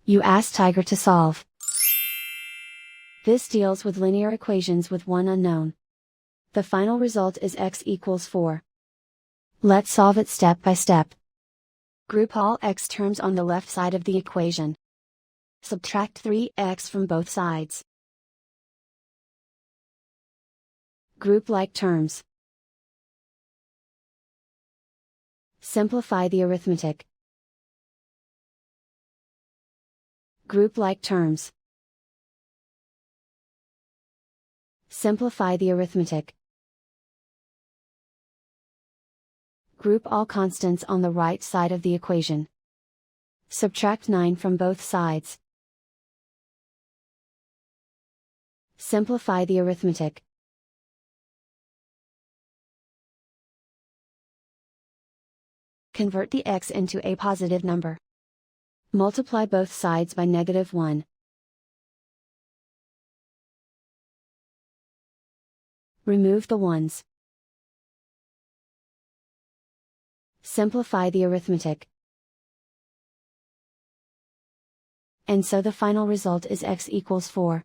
You ask Tiger to solve. This deals with linear equations with one unknown. The final result is x equals 4. Let's solve it step by step. Group all x terms on the left side of the equation. Subtract 3x from both sides. Group like terms. Simplify the arithmetic. Group like terms. Simplify the arithmetic. Group all constants on the right side of the equation. Subtract 9 from both sides. Simplify the arithmetic. Convert the x into a positive number. Multiply both sides by -1. Remove the ones. Simplify the arithmetic. And so the final result is x equals 4.